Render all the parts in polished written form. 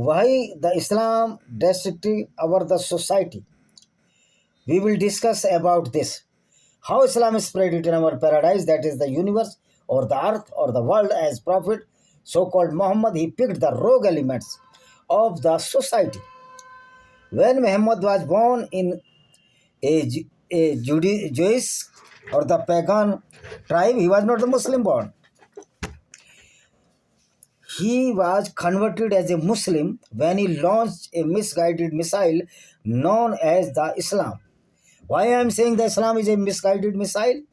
why the Islam destructive over the society. We will discuss about this. How Islam spread it in our paradise, that is the universe or the earth or the world as prophet, so-called Muhammad, he picked the rogue elements of the society. When Muhammad was born in a Jewish or the pagan tribe, he was not the Muslim born. He was converted as a Muslim when he launched a misguided missile known as the Islam. Why I am saying the Islam is a misguided missile?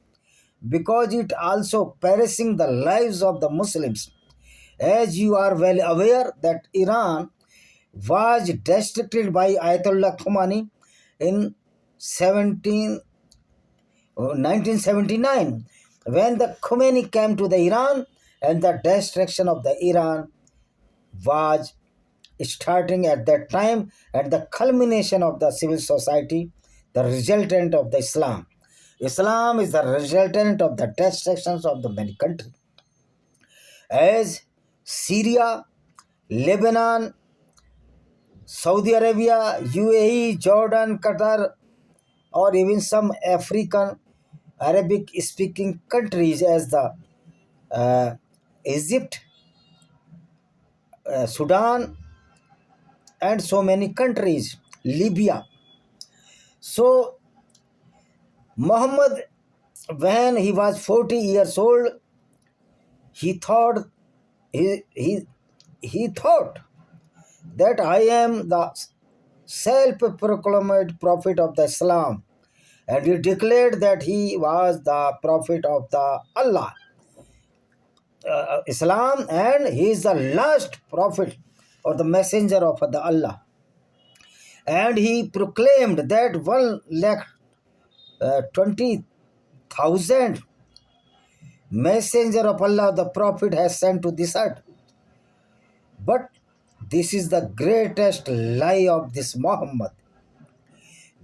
Because it also perishing the lives of the Muslims. As you are well aware that Iran was destructed by Ayatollah Khomeini in 1979 when the Khomeini came to the Iran, and the destruction of the Iran was starting at that time, and the culmination of the civil society, the resultant of the Islam. Islam is the resultant of the destructions of the many countries. As Syria, Lebanon, Saudi Arabia, UAE, Jordan, Qatar, or even some African Arabic speaking countries as the Egypt, Sudan, and so many countries, Libya. So Muhammad, when he was 40 years old, he thought he thought that I am the self-proclaimed prophet of the Islam, and he declared that he was the prophet of the Allah, Islam, and he is the last prophet or the messenger of the Allah. And he proclaimed that 1,20,000 messenger of Allah, the prophet, has sent to this earth. But this is the greatest lie of this Muhammad,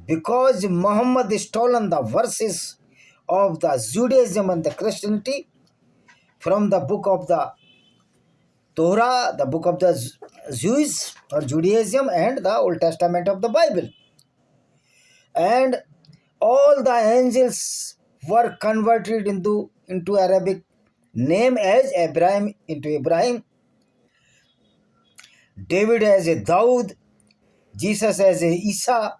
because Muhammad has stolen the verses of the Judaism and the Christianity from the book of the Torah, the book of the Jews or Judaism, and the Old Testament of the Bible. And all the angels were converted into Arabic name as Abraham into Ibrahim, David as a Daud, Jesus as a Isa,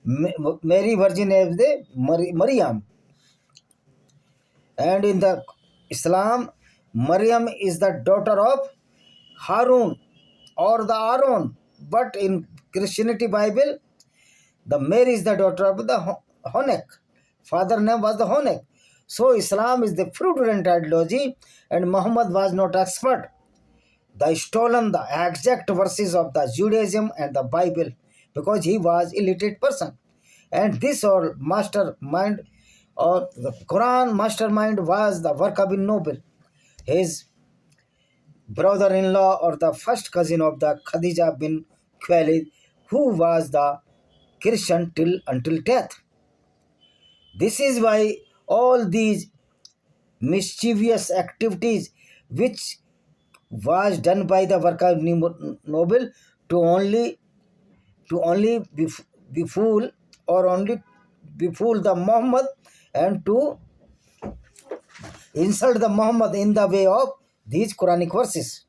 Mary Virgin as the Maryam. And in the Islam, Maryam is the daughter of Harun or the Aaron. But in Christianity Bible, the Mary is the daughter of the Honek. Father name was the Honek. So Islam is the fraudulent ideology, and Muhammad was not expert. They stolen the exact verses of the Judaism and the Bible because he was illiterate person. And this or mastermind or the Quran mastermind was the work of Ibn Noble, his brother-in-law or the first cousin of the Khadija bin Khuwailid, who was the Christian until death. This is why all these mischievous activities which was done by the work of Noble to only befool or only befool the Muhammad and to insult the Muhammad in the way of these Quranic verses.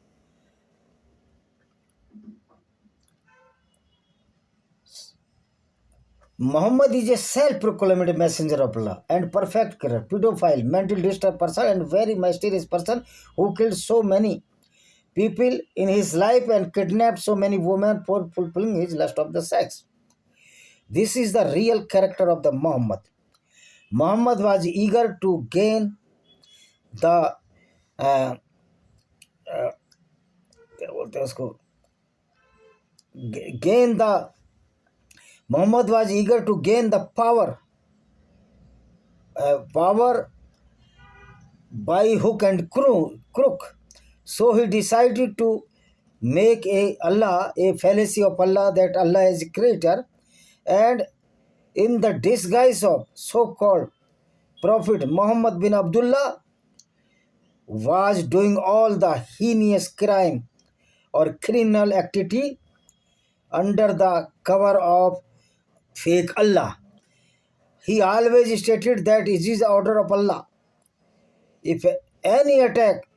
Muhammad is a self-proclaimed messenger of Allah and perfect killer, pedophile, mental disturbed person, and very mysterious person who killed so many people in his life and kidnapped so many women for fulfilling his lust of the sex. This is the real character of the Muhammad. Muhammad was eager to gain the Muhammad was eager to gain the power by hook and crook. So he decided to make a fallacy of Allah, that Allah is a creator, and in the disguise of so-called Prophet Muhammad bin Abdullah was doing all the heinous crime or criminal activity under the cover of fake Allah. He always stated that it is the order of Allah. If any attack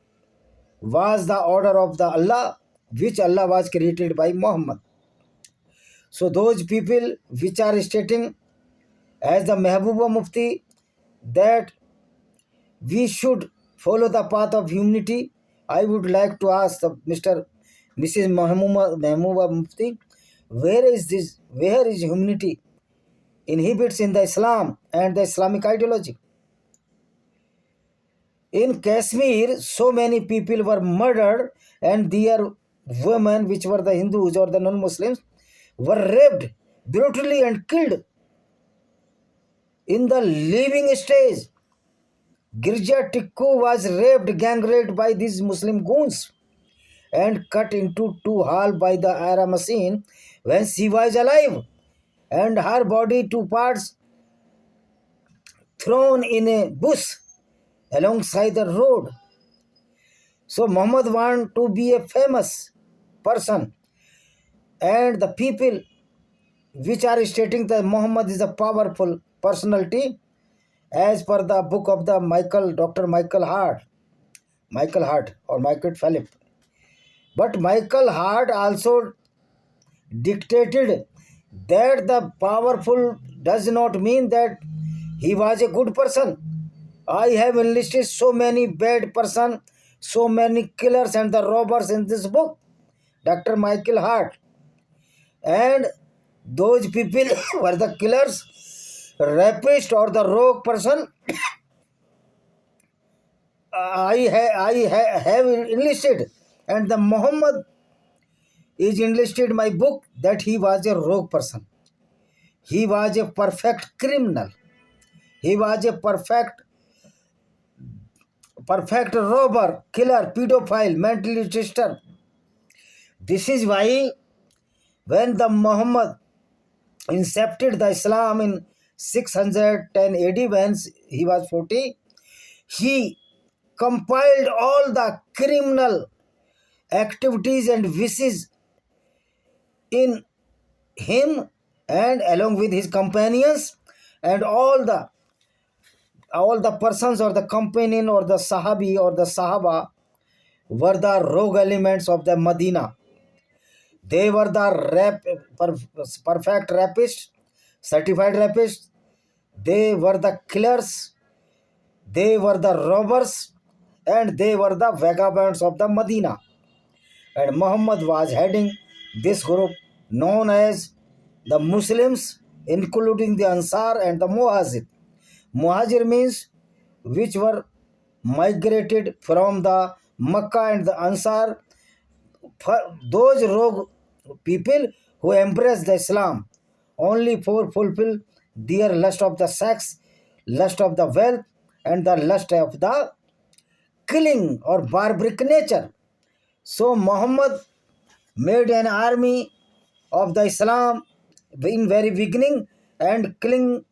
was the order of the Allah, which Allah was created by Muhammad. So those people which are stating as the Mehbooba Mufti that we should follow the path of unity, I would like to ask Mrs. Mehbooba Mufti, where is unity inhibits in the Islam and the Islamic ideology? In Kashmir, so many people were murdered and their women, which were the Hindus or the non-Muslims, were raped brutally and killed in the living stage. Girja Tikku was gang raped by these Muslim goons and cut into two halves by the Ara machine when she was alive, and her body, two parts, thrown in a bush alongside the road. So Muhammad want to be a famous person, and the people which are stating that Muhammad is a powerful personality, as per the book of the Dr. Michael Hart or Michael Philip. But Michael Hart also dictated that the powerful does not mean that he was a good person. I have enlisted so many bad person, so many killers and the robbers in this book, Dr. Michael Hart. And those people were the killers, rapist or the rogue person. I have enlisted, and the Muhammad is enlisted my book that he was a rogue person. He was a perfect criminal. He was a perfect robber, killer, pedophile, mentally disturbed. This is why when the Muhammad incepted the Islam in 610 AD, when he was 40, he compiled all the criminal activities and wishes in him and along with his companions, and all the persons or the companion or the Sahabi or the Sahaba were the rogue elements of the Medina. They were the perfect rapists, certified rapists. They were the killers. They were the robbers, and they were the vagabonds of the Medina. And Muhammad was heading this group known as the Muslims, including the Ansar and the Muhajir. Muhajir means which were migrated from the Makkah, and the Ansar, those rogue people who embraced the Islam only for fulfill their lust of the sex, lust of the wealth, and the lust of the killing or barbaric nature. So Muhammad made an army of the Islam in very beginning and killing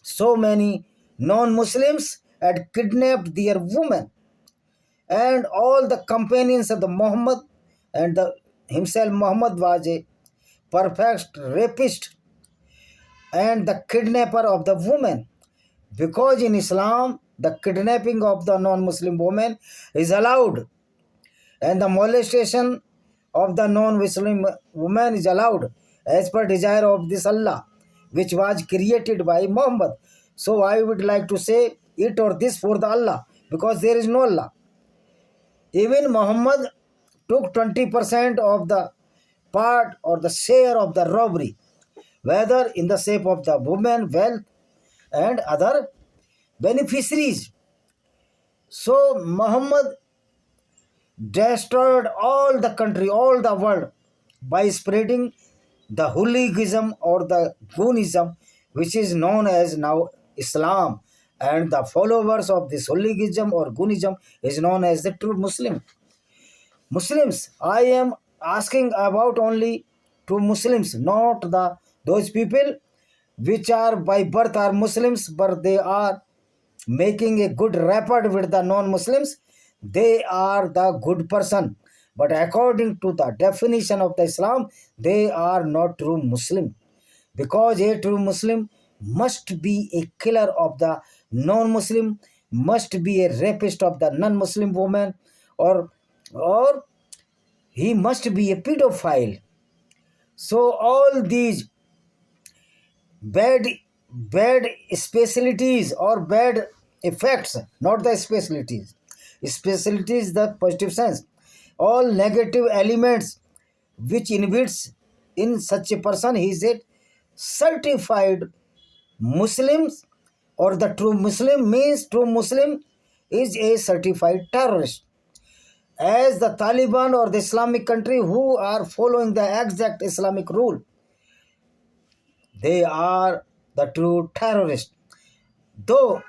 so many non-Muslims and kidnapped their women. And all the companions of the Muhammad and himself Muhammad was a perfect rapist and the kidnapper of the woman, because in Islam the kidnapping of the non-Muslim woman is allowed and the molestation of the non-Muslim woman is allowed as per desire of this Allah, which was created by Muhammad. So I would like to say it or this for the Allah, because there is no Allah. Even Muhammad took 20% of the part or the share of the robbery, whether in the shape of the woman, wealth, and other beneficiaries. So Muhammad destroyed all the country, all the world, by spreading the hooliganism or the Goonism, which is known as now Islam, and the followers of this hooliganism or Goonism is known as the true Muslims. I am asking about only true Muslims, not those people which are by birth are Muslims, but they are making a good rapport with the non-Muslims. They are the good person, But according to the definition of the Islam, they are not true Muslim. Because a true Muslim must be a killer of the non-Muslim, must be a rapist of the non-Muslim woman, or he must be a pedophile. So all these bad bad specialties or bad effects, not the specialties. Specialties the positive sense. All negative elements which inhibits in such a person, he is a certified Muslims, or the true Muslim means true Muslim is a certified terrorist. As the Taliban or the Islamic country who are following the exact Islamic rule, they are the true terrorist. Though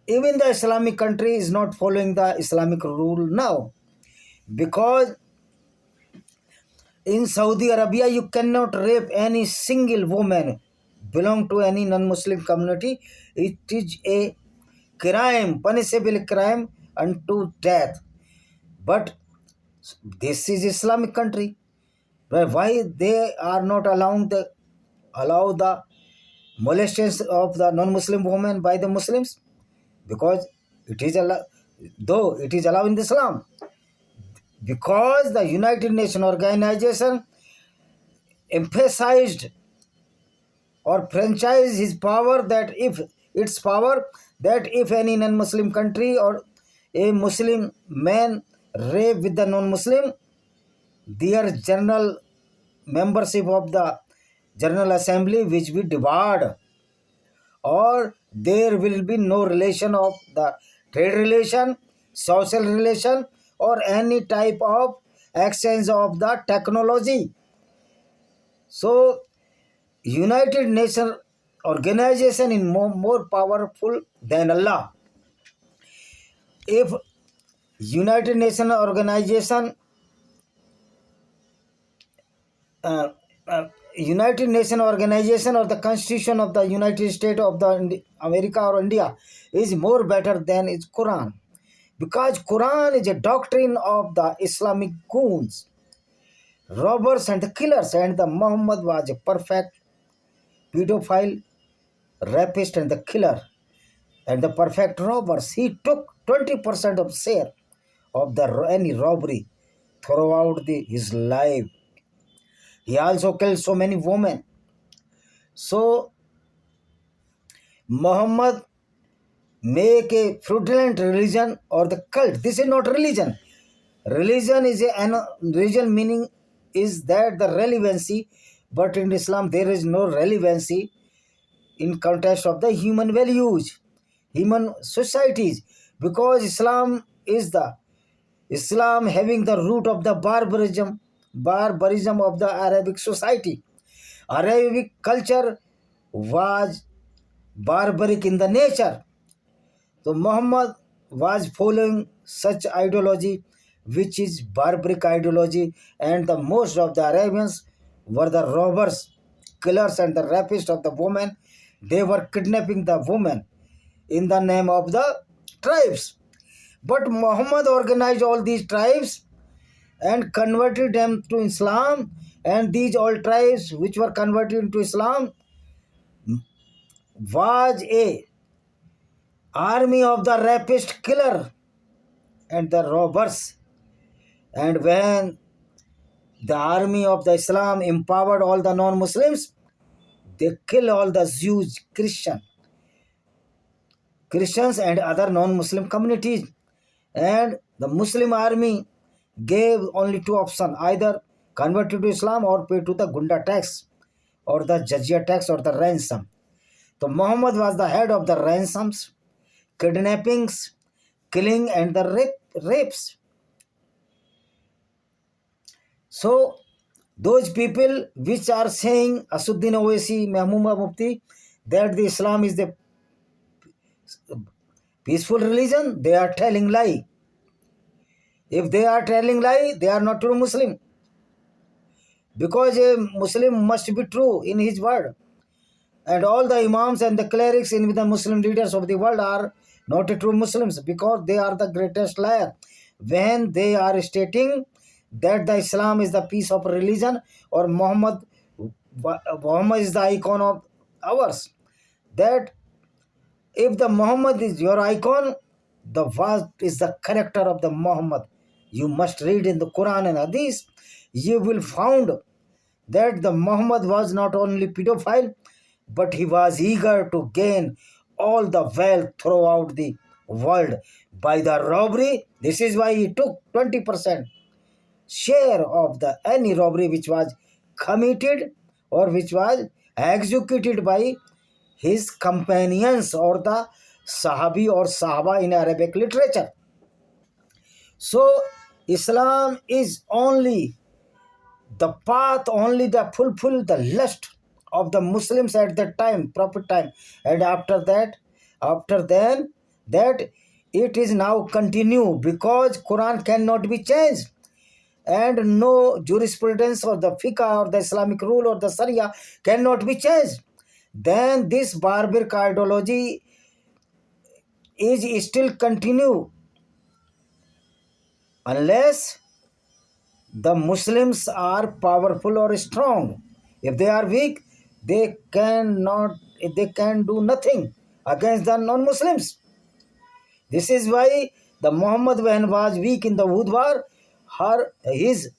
even the Islamic country is not following the Islamic rule now, because in Saudi Arabia you cannot rape any single woman belong to any non-Muslim community. It is a crime, punishable crime unto death. But this is Islamic country. But why they are not allow the molestations of the non-Muslim women by the Muslims? Because it is though it is allowed in Islam. Because the United Nations organization emphasized or franchised his power, that if any non-Muslim country or a Muslim man rape with the non-Muslim, their general membership of the General Assembly which be debarred, or there will be no relation of the trade relation, social relation, or any type of exchange of the technology. So United Nations organization is more powerful than Allah. If United Nations organization United Nations organization or the Constitution of the United States of the America or India is more better than its Quran, because Quran is a doctrine of the Islamic goons, robbers and the killers, and the Muhammad was a perfect pedophile, rapist and the killer and the perfect robbers. He took 20% of share of the any robbery throughout his life. He also killed so many women. So Muhammad make a fraudulent religion or the cult. This is not religion. Religion is religion meaning is that the relevancy, but in Islam there is no relevancy in context of the human values, human societies, because Islam having the root of the barbarism of the Arabic society. Arabic culture was barbaric in the nature. So Muhammad was following such ideology, which is barbaric ideology, and the most of the Arabians were the robbers, killers, and the rapists of the women. They were kidnapping the women in the name of the tribes. But Muhammad organized all these tribes and converted them to Islam, and these all tribes which were converted into Islam was a army of the rapist, killer and the robbers. And when the army of the Islam empowered all the non-Muslims, they kill all the Jews, Christians and other non-Muslim communities. And the Muslim army gave only two options: either convert to Islam or pay to the Gunda tax or the Jizya tax or the ransom. So Muhammad was the head of the ransoms, kidnappings, killing and the rapes. So those people which are saying, Asuddin Owaisi, Mahmuma Mufti, that the Islam is the peaceful religion, they are telling lie. If they are telling lie, they are not true Muslim. Because a Muslim must be true in his word. And all the imams and the clerics in the Muslim leaders of the world are not true Muslims, because they are the greatest liar when they are stating that the Islam is the piece of religion, or Muhammad is the icon of ours. That if the Muhammad is your icon, the what is the character of the Muhammad? You must read in the Quran and Hadith. You will find that the Muhammad was not only pedophile, but he was eager to gain all the wealth throughout the world by the robbery. This is why he took 20% share of the any robbery which was committed or which was executed by his companions, or the Sahabi or Sahaba in Arabic literature. So Islam is only the path, only the fulfill the lust of the Muslims at that time, Prophet time, and after then, that it is now continue, because Quran cannot be changed, and no jurisprudence or the fiqh or the Islamic rule or the Sharia cannot be changed. Then this barbaric ideology is still continue unless the Muslims are powerful or strong. If they are weak, they can do nothing against the non-Muslims. This is why the Muhammad, when was weak in the Uhud war, his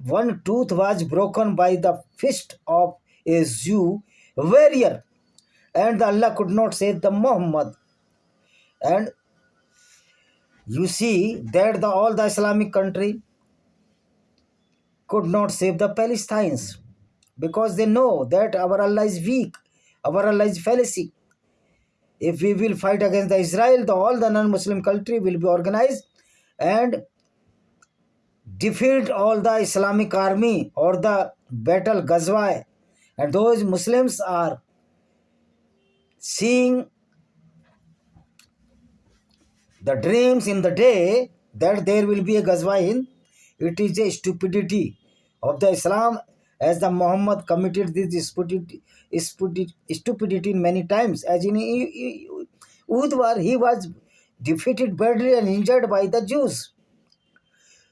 one tooth was broken by the fist of a Jew warrior, and Allah could not save the Muhammad. And you see that all the Islamic country could not save the Palestinians, because they know that our Allah is weak, our Allah is fallacy. If we will fight against the Israel, all the non-Muslim country will be organized and defeat all the Islamic army or the battle Ghazwa. And those Muslims are seeing the dreams in the day that there will be a Ghazwa in. It is a stupidity of the Islam, as the Muhammad committed this stupidity many times. As in Uhud war, he was defeated badly and injured by the Jews.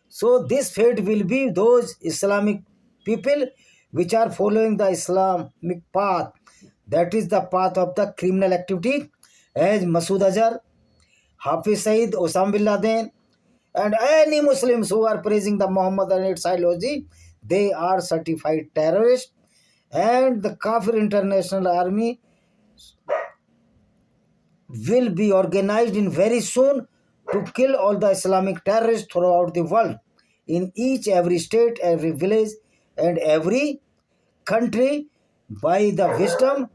So this fate will be those Islamic people which are following the Islamic path. That is the path of the criminal activity, as Masood Azhar, Hafiz Saeed, Osama bin Laden, and any Muslims who are praising the Muhammad and its ideology, they are certified terrorists. And the Kafir International Army will be organized in very soon to kill all the Islamic terrorists throughout the world, in each every state, every village, and every country, by the wisdom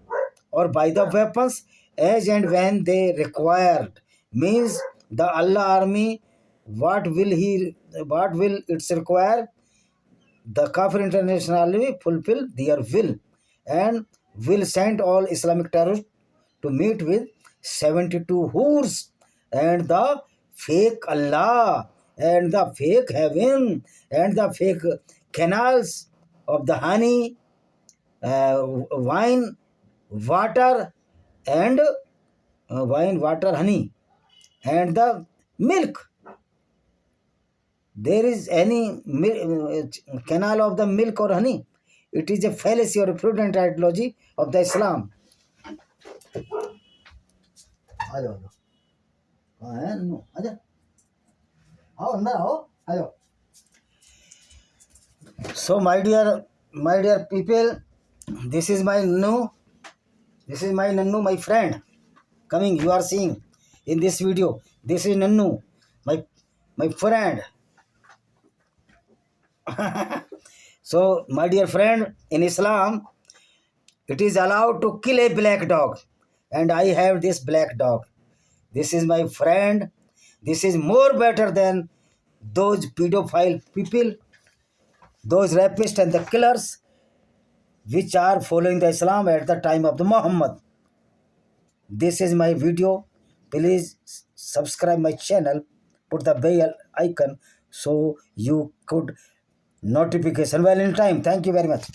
or by the weapons as and when they required. Means the Allah army, what will it require? The Kafir International Army fulfill their will and will send all Islamic terrorists to meet with 72 hoods and the fake Allah and the fake heaven and the fake canals of the honey, wine, water, and honey, and the milk. There is any canal of the milk or honey. It is a fallacy or a prudent ideology of the Islam. So my dear people, this is my Nannu. This is my Nannu, my friend. Coming, you are seeing in this video. This is Nannu, my friend. So, my dear friend, in Islam, it is allowed to kill a black dog. And I have this black dog. This is my friend. This is more better than those pedophile people, those rapists and the killers, which are following the Islam at the time of the Muhammad. This is my video. Please subscribe my channel. Put the bell icon so you could notification well in time. Thank you very much.